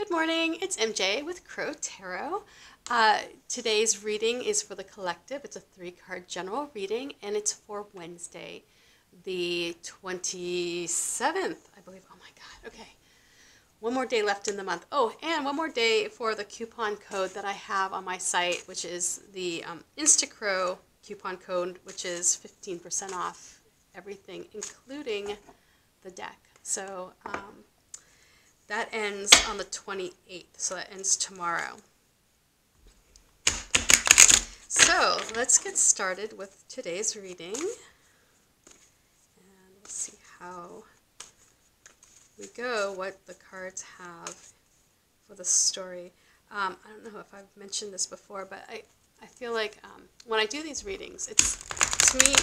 Good morning, it's MJ with Crow Tarot. Today's reading is for the collective. It's a 3-card general reading, and it's for Wednesday, the 27th, I believe. Oh my God, okay. One more day left in the month. Oh, and one more day for the coupon code that I have on my site, which is the InstaCrow coupon code, which is 15% off everything, including the deck. So, that ends on the 28th, so that ends tomorrow. So let's get started with today's reading. And we'll see how we go, what the cards have for the story. I don't know if I've mentioned this before, but I feel like when I do these readings, it's, to me,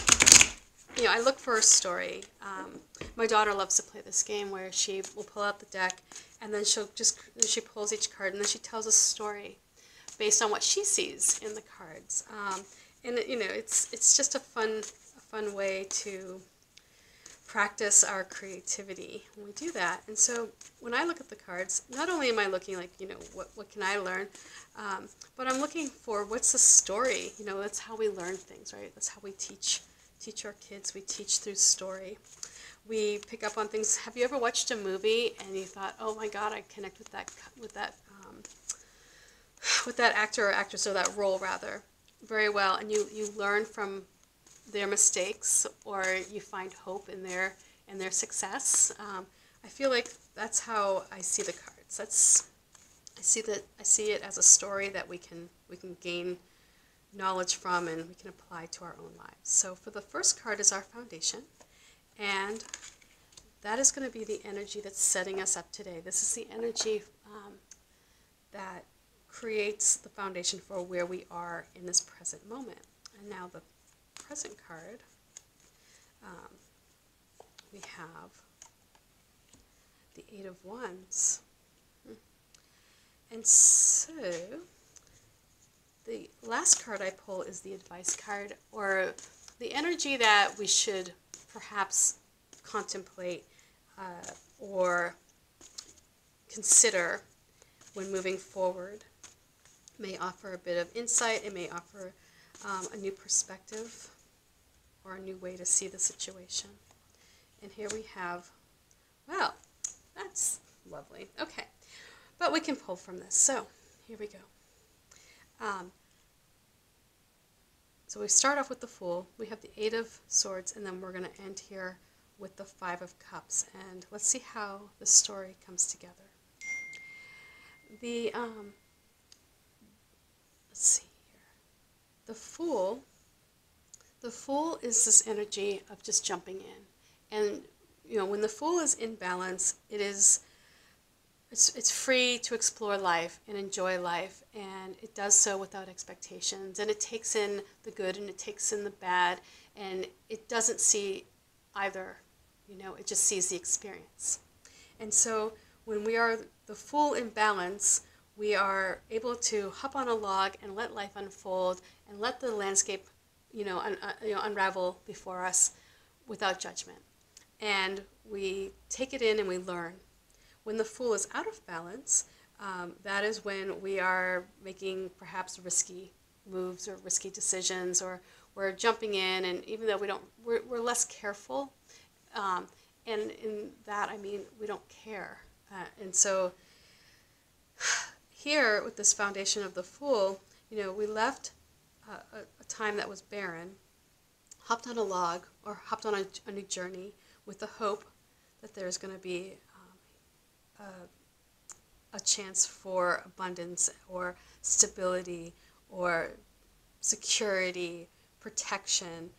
I look for a story. My daughter loves to play this game where she will pull out the deck and then she pulls each card and then she tells a story based on what she sees in the cards. And it's just a fun way to practice our creativity when we do that. And so when I look at the cards, not only am I looking like, what can I learn, but I'm looking for what's the story. That's how we learn things, right? That's how we teach our kids. We teach through story. We pick up on things. Have you ever watched a movie and you thought, oh my God, I connect with that actor or actress, or that role rather, very well, and you learn from their mistakes, or you find hope in their success. I feel like that's how I see the cards. I see it as a story that we can gain knowledge from and we can apply to our own lives. So for the first card is our foundation, and that is going to be the energy that's setting us up today. This is the energy that creates the foundation for where we are in this present moment. And now the present card, we have the 8 of Wands. And so the last card I pull is the advice card, or the energy that we should perhaps contemplate or consider when moving forward. It may offer a bit of insight. It may offer a new perspective or a new way to see the situation. And here we have, well, that's lovely. Okay, but we can pull from this. So here we go. So we start off with the Fool. We have the 8 of Swords, and then we're going to end here with the 5 of Cups. And let's see how the story comes together. Let's see here. The Fool is this energy of just jumping in. And, when the Fool is in balance, it's free to explore life and enjoy life, and it does so without expectations, and it takes in the good and it takes in the bad, and it doesn't see either, it just sees the experience. And so when we are the Fool in balance, we are able to hop on a log and let life unfold and let the landscape unravel before us without judgment. And we take it in and we learn. When the Fool is out of balance, that is when we are making perhaps risky moves or risky decisions, or we're jumping in, and even though we're less careful, and in that I mean we don't care. And so here with this foundation of the Fool, we left a time that was barren, hopped on a log or hopped on a new journey with the hope that there's going to be a chance for abundance or stability or security, protection.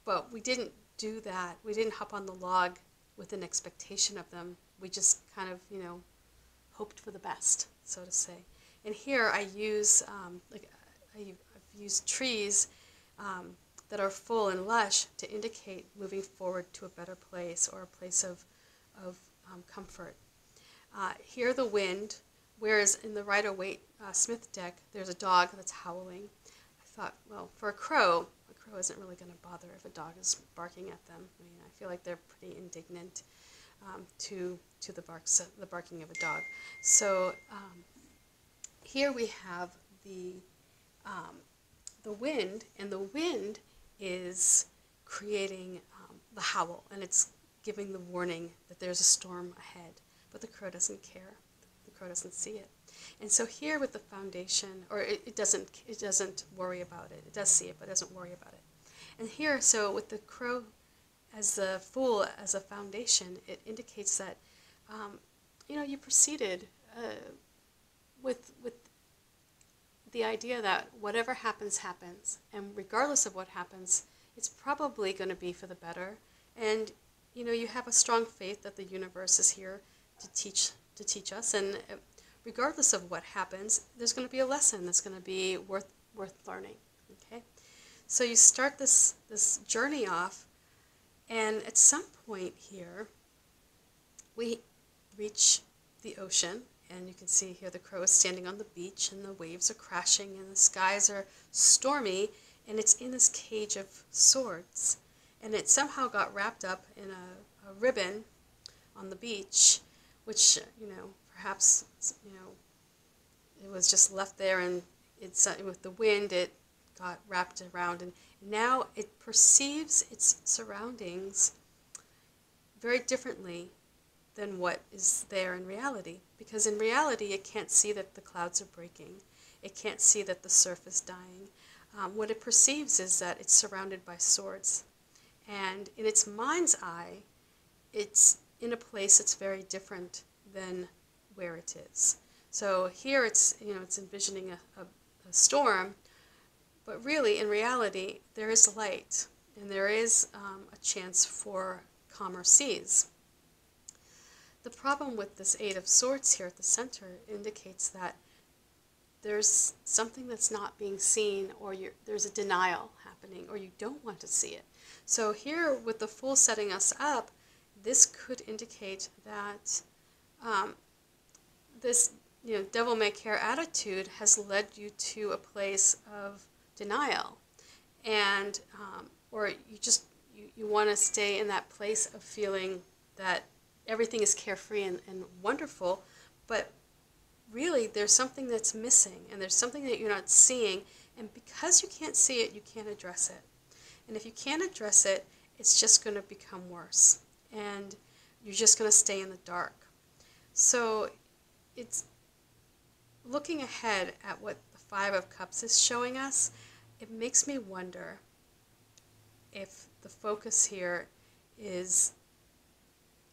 But we didn't do that. We didn't hop on the log with an expectation of them. We just kind of, hoped for the best, so to say. And here I use, I've used trees that are full and lush to indicate moving forward to a better place, or a place of comfort. Hear the wind, whereas in the Rider-Waite Smith deck, there's a dog that's howling. I thought, well, for a crow isn't really going to bother if a dog is barking at them. I mean, I feel like they're pretty indignant. to the barking of a dog. So here we have the wind, and the wind is creating the howl, and it's giving the warning that there's a storm ahead. But the crow doesn't care. The crow doesn't see it. And so here with the foundation, or it doesn't worry about it. It does see it, but it doesn't worry about it. And here, so with the crow as the fool as a foundation, it indicates that you proceeded with the idea that whatever happens, happens, and regardless of what happens, it's probably going to be for the better. And you have a strong faith that the universe is here to teach us, and regardless of what happens, there's going to be a lesson that's going to be worth learning. Okay, so you start this journey off, and at some point here, we reach the ocean. And you can see here the crow is standing on the beach, and the waves are crashing, and the skies are stormy, and it's in this cage of swords. And it somehow got wrapped up in a ribbon on the beach, which, perhaps, it was just left there, and with the wind, it got wrapped around. And now it perceives its surroundings very differently than what is there in reality. Because in reality, it can't see that the clouds are breaking. It can't see that the surf is dying. What it perceives is that it's surrounded by swords. And in its mind's eye, it's in a place that's very different than where it is. So here it's envisioning a storm, but really, in reality, there is light, and there is a chance for calmer seas. The problem with this Eight of Swords here at the center indicates that there's something that's not being seen, or there's a denial happening, or you don't want to see it. So here, with the Fool setting us up, this could indicate that this devil may care attitude has led you to a place of denial, and or you want to stay in that place of feeling that everything is carefree and wonderful, but really there's something that's missing, and there's something that you're not seeing, and because you can't see it, you can't address it. And if you can't address it, it's just going to become worse, and you're just going to stay in the dark. So it's looking ahead at what the Five of Cups is showing us. It makes me wonder if the focus here is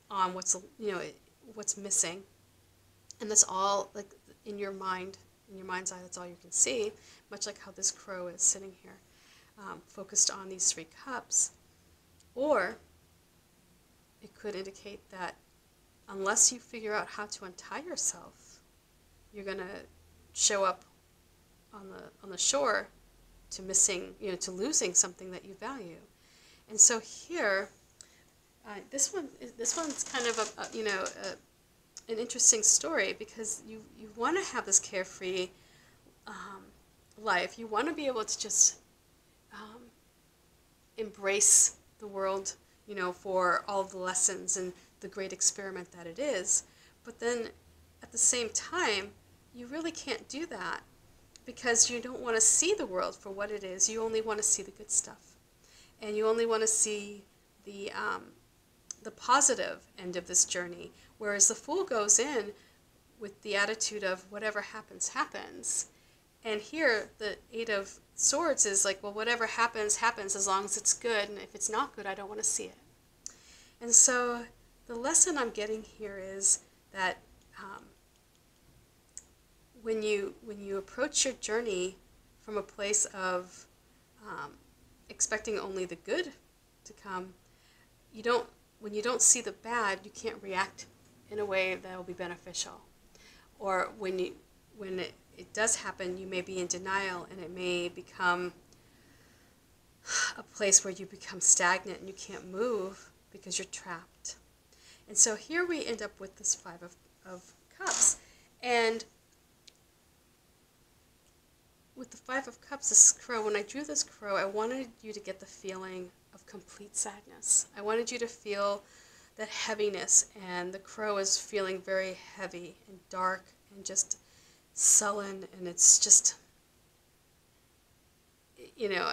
on what's missing, and that's all, like, in your mind's eye, that's all you can see, much like how this crow is sitting here, focused on these three cups. Or it could indicate that unless you figure out how to untie yourself, you're going to show up on the shore to losing something that you value. And so here, this one's kind of an interesting story, because you want to have this carefree life. You want to be able to just embrace the world, for all the lessons and the great experiment that it is. But then at the same time, you really can't do that, because you don't want to see the world for what it is. You only want to see the good stuff, and you only want to see the positive end of this journey, whereas the Fool goes in with the attitude of whatever happens, happens. And here, the Eight of Swords is like, well, whatever happens, happens, as long as it's good, and if it's not good, I don't want to see it. And so the lesson I'm getting here is that when you approach your journey from a place of expecting only the good to come, when you don't see the bad, you can't react in a way that will be beneficial. Or when it does happen, you may be in denial, and it may become a place where you become stagnant and you can't move because you're trapped. And so here we end up with this Five of Cups. And with the Five of Cups, this crow, when I drew this crow, I wanted you to get the feeling of complete sadness. I wanted you to feel that heaviness, and the crow is feeling very heavy and dark and just sullen, and it's just, you know,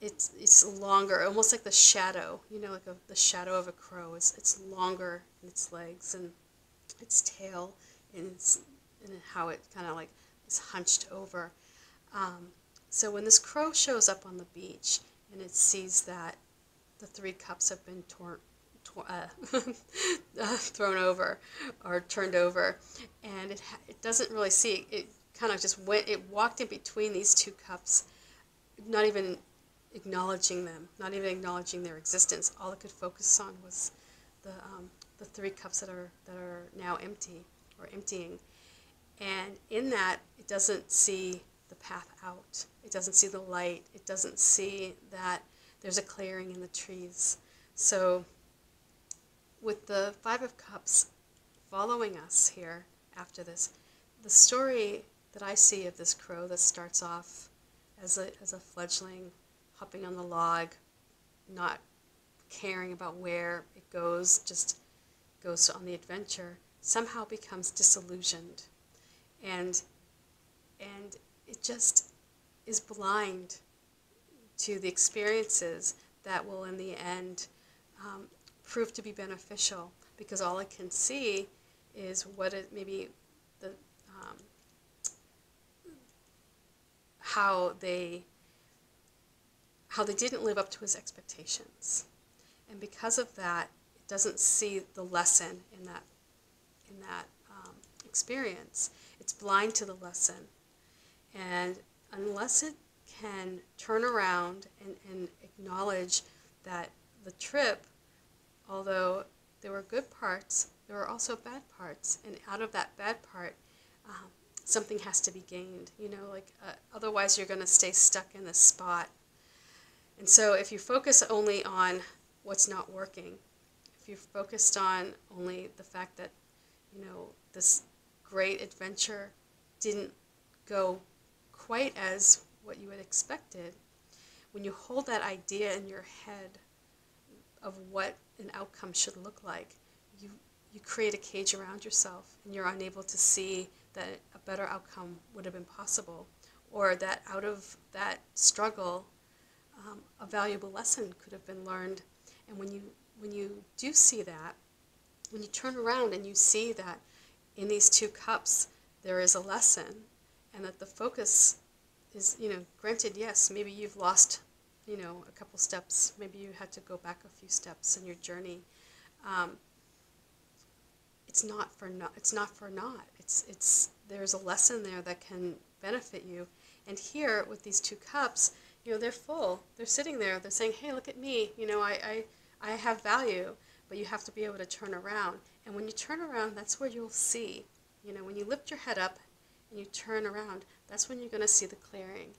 it's longer, almost like the shadow, you know, like the shadow of a crow. It's longer in its legs and its tail, and how it kind of like is hunched over. So when this crow shows up on the beach and it sees that the 3 cups have been thrown over or turned over, and it doesn't really see it. It kind of just walked in between these 2 cups, not even acknowledging them, not even acknowledging their existence. All it could focus on was the 3 cups that are now empty or emptying, and in that it doesn't see the path out. It doesn't see the light. It doesn't see that there's a clearing in the trees. So with the 5 of Cups following us here after this, the story that I see of this crow that starts off as a fledgling, hopping on the log, not caring about where it goes, just goes on the adventure, somehow becomes disillusioned. And it just is blind to the experiences that will in the end prove to be beneficial, because all it can see is what it maybe the how they didn't live up to his expectations, and because of that, it doesn't see the lesson in that experience. It's blind to the lesson, and unless it can turn around and acknowledge that the trip, although there were good parts, there were also bad parts, and out of that bad part, something has to be gained. You know, like otherwise you're going to stay stuck in this spot. And so if you focus only on what's not working, if you're focused on only the fact that, you know, this great adventure didn't go quite as what you had expected, when you hold that idea in your head of what an outcome should look like, you create a cage around yourself, and you're unable to see that a better outcome would have been possible, or that out of that struggle, a valuable lesson could have been learned. And when you do see that, when you turn around and you see that in these 2 cups there is a lesson, and that the focus is, you know, granted, yes, maybe you've lost, you know, a couple steps, maybe you had to go back a few steps in your journey. It's not for naught. It's there's a lesson there that can benefit you. And here with these 2 cups, you know, they're full. They're sitting there. They're saying, "Hey, look at me. You know, I have value." But you have to be able to turn around. And when you turn around, that's where you'll see. You know, when you lift your head up and you turn around, that's when you're going to see the clearing.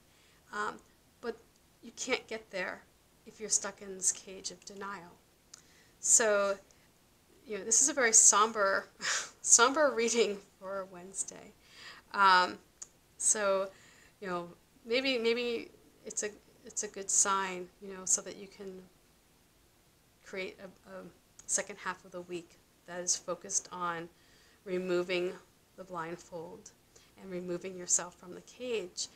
But you can't get there if you're stuck in this cage of denial. So, you know, this is a very somber reading for Wednesday. So, you know, maybe it's a good sign, you know, so that you can create a second half of the week that is focused on removing the blindfold and removing yourself from the cage,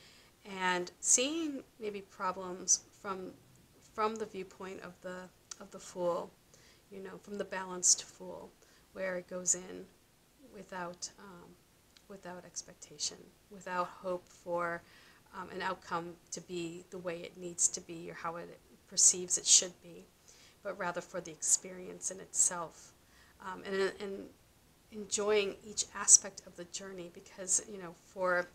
and seeing maybe problems from the viewpoint of the fool, you know, from the balanced fool, where it goes in without expectation, without hope for an outcome to be the way it needs to be or how it perceives it should be, but rather for the experience in itself, and enjoying each aspect of the journey. Because, you know, for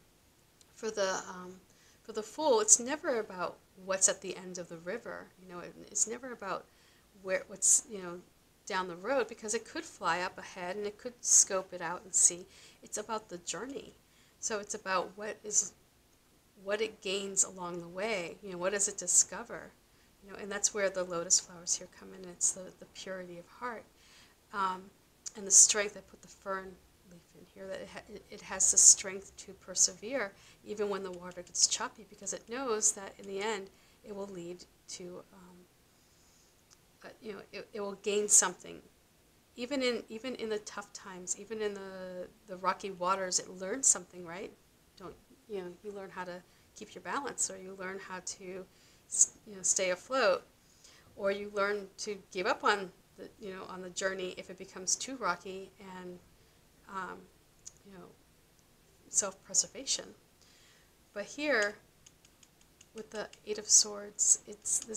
the fool, it's never about what's at the end of the river. You know, it's never about what's, you know, down the road, because it could fly up ahead and it could scope it out and see. It's about the journey. So it's about what it gains along the way. You know, what does it discover? You know, and that's where the lotus flowers here come in. It's the purity of heart, and the strength. I put the fern leaf in here, that it has the strength to persevere even when the water gets choppy, because it knows that in the end it will lead to, you know, it will gain something even in the tough times, even in the rocky waters, it learns something, right? Don't you learn how to keep your balance, or you learn how to stay afloat, or you learn to give up on the journey if it becomes too rocky, and um, you know self-preservation. But here, with the Eight of Swords,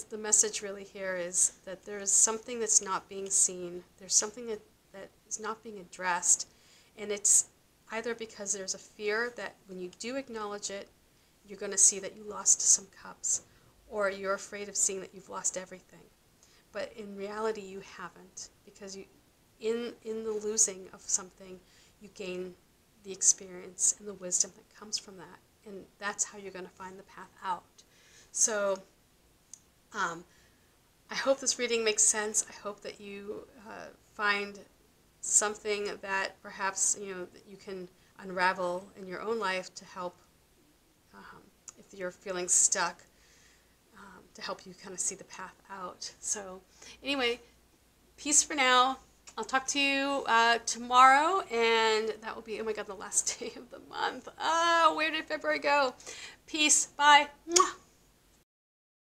the message really here is that there is something that's not being seen. There's something that is not being addressed, and it's either because there's a fear that when you do acknowledge it, you're going to see that you lost some cups, or you're afraid of seeing that you've lost everything. But in reality, you haven't, because in the losing of something, you gain the experience and the wisdom that comes from that, and that's how you're going to find the path out. So I hope this reading makes sense. I hope that you find something that perhaps that you can unravel in your own life to help, if you're feeling stuck, to help you kind of see the path out. So anyway, peace for now. I'll talk to you tomorrow, and that will be, oh my God, the last day of the month. Oh, where did February go? Peace. Bye. Mwah.